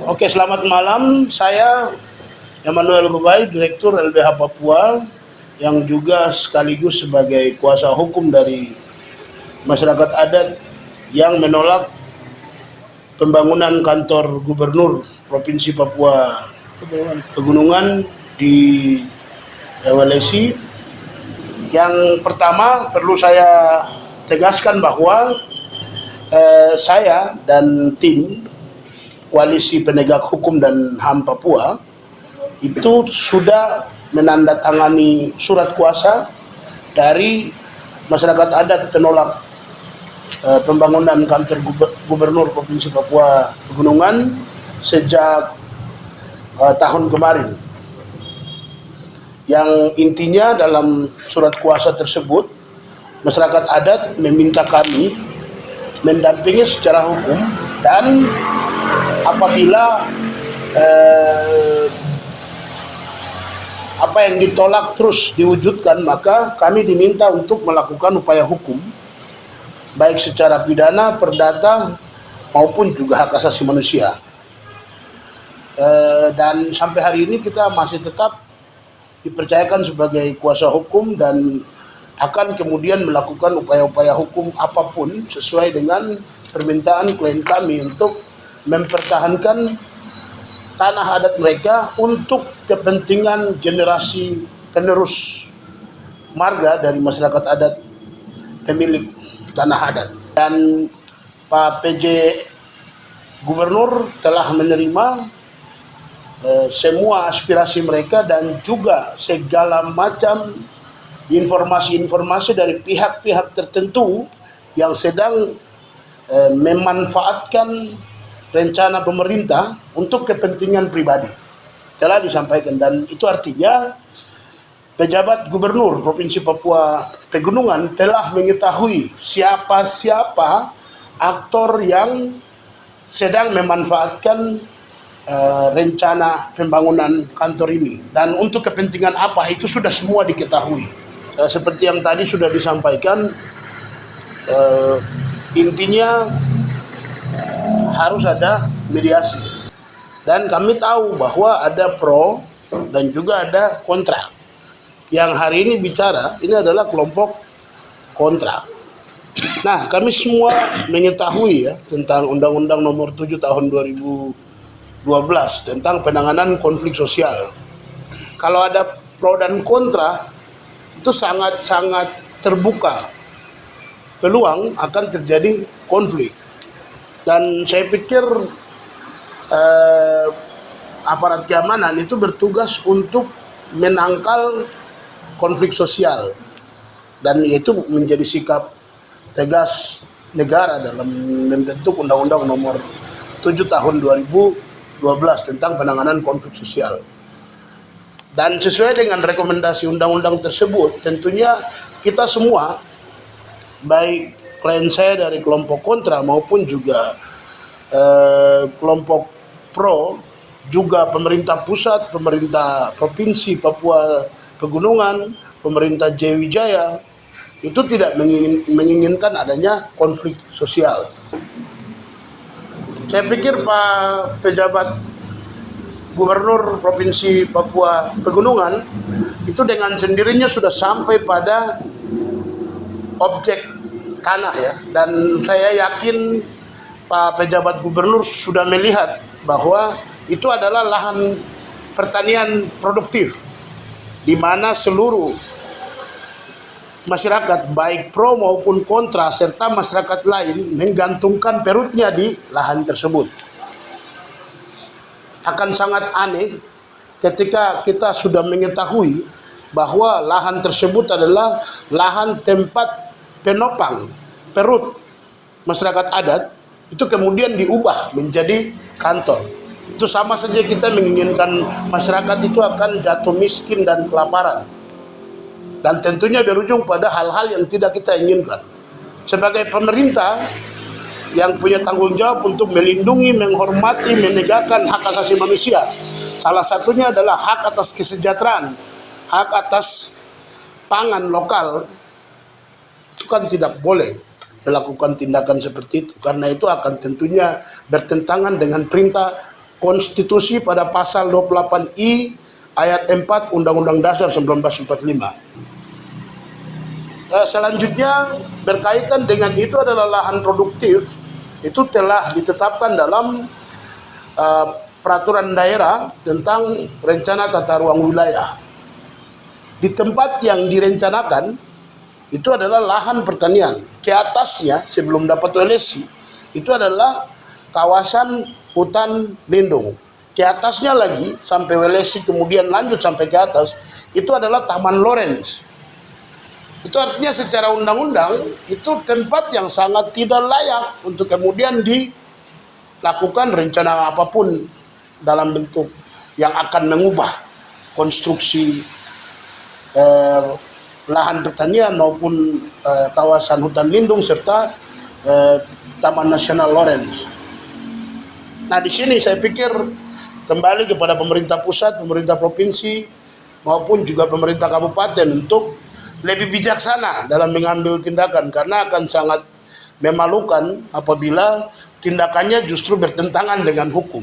Oke, selamat malam. Saya Emmanuel Gubay, Direktur LBH Papua, yang juga sekaligus sebagai kuasa hukum dari masyarakat adat yang menolak pembangunan kantor gubernur Provinsi Papua Pegunungan di Walesi. Yang pertama perlu saya tegaskan bahwa saya dan tim Koalisi Penegak Hukum dan HAM Papua itu sudah menandatangani surat kuasa dari masyarakat adat penolak pembangunan kantor gubernur Provinsi Papua Pegunungan sejak tahun kemarin. Yang intinya dalam surat kuasa tersebut, masyarakat adat meminta kami mendampingi secara hukum dan apabila apa yang ditolak terus diwujudkan, maka kami diminta untuk melakukan upaya hukum baik secara pidana, perdata maupun juga hak asasi manusia. Dan sampai hari ini kita masih tetap dipercayakan sebagai kuasa hukum dan akan kemudian melakukan upaya-upaya hukum apapun sesuai dengan permintaan klien kami untuk mempertahankan tanah adat mereka untuk kepentingan generasi penerus marga dari masyarakat adat pemilik tanah adat. Dan Pak PJ Gubernur telah menerima semua aspirasi mereka dan juga segala macam informasi-informasi dari pihak-pihak tertentu yang sedang memanfaatkan rencana pemerintah untuk kepentingan pribadi telah disampaikan. Dan itu artinya pejabat gubernur Provinsi Papua Pegunungan telah mengetahui siapa-siapa aktor yang sedang memanfaatkan rencana pembangunan kantor ini dan untuk kepentingan apa, itu sudah semua diketahui. Seperti yang tadi sudah disampaikan, intinya harus ada mediasi. Dan kami tahu bahwa ada pro dan juga ada kontra. Yang hari ini bicara, ini adalah kelompok kontra. Nah, kami semua mengetahui ya tentang Undang-Undang Nomor 7 Tahun 2012 tentang penanganan konflik sosial. Kalau ada pro dan kontra, itu sangat-sangat terbuka peluang akan terjadi konflik. Dan saya pikir aparat keamanan itu bertugas untuk menangkal konflik sosial, dan itu menjadi sikap tegas negara dalam membentuk Undang-Undang Nomor 7 Tahun 2012 tentang penanganan konflik sosial. Dan sesuai dengan rekomendasi undang-undang tersebut, tentunya kita semua, baik klien saya dari kelompok kontra maupun juga kelompok pro, juga pemerintah pusat, pemerintah Provinsi Papua Pegunungan, pemerintah Jayawijaya, itu tidak menginginkan adanya konflik sosial. Saya pikir Pak pejabat Gubernur Provinsi Papua Pegunungan itu dengan sendirinya sudah sampai pada objek tanah ya, dan saya yakin Pak pejabat Gubernur sudah melihat bahwa itu adalah lahan pertanian produktif di mana seluruh masyarakat baik pro maupun kontra serta masyarakat lain menggantungkan perutnya di lahan tersebut. Akan sangat aneh ketika kita sudah mengetahui bahwa lahan tersebut adalah lahan tempat penopang perut masyarakat adat, itu kemudian diubah menjadi kantor. Itu sama saja kita menginginkan masyarakat itu akan jatuh miskin dan kelaparan, dan tentunya berujung pada hal-hal yang tidak kita inginkan. Sebagai pemerintah yang punya tanggung jawab untuk melindungi, menghormati, menegakkan hak asasi manusia, salah satunya adalah hak atas kesejahteraan, hak atas pangan lokal, itu kan tidak boleh melakukan tindakan seperti itu, karena itu akan tentunya bertentangan dengan perintah konstitusi pada pasal 28I ayat 4 Undang-Undang Dasar 1945. Selanjutnya berkaitan dengan itu adalah lahan produktif, itu telah ditetapkan dalam peraturan daerah tentang rencana tata ruang wilayah. Di tempat yang direncanakan itu adalah lahan pertanian. Ke atasnya sebelum dapat WLSI itu adalah kawasan hutan lindung. Ke atasnya lagi sampai WLSI kemudian lanjut sampai ke atas itu adalah Taman Lawrence. Itu artinya secara undang-undang itu tempat yang sangat tidak layak untuk kemudian dilakukan rencana apapun dalam bentuk yang akan mengubah konstruksi lahan pertanian maupun kawasan hutan lindung serta Taman Nasional Lawrence. Nah, di sini saya pikir kembali kepada pemerintah pusat, pemerintah provinsi maupun juga pemerintah kabupaten untuk lebih bijaksana dalam mengambil tindakan, karena akan sangat memalukan apabila tindakannya justru bertentangan dengan hukum.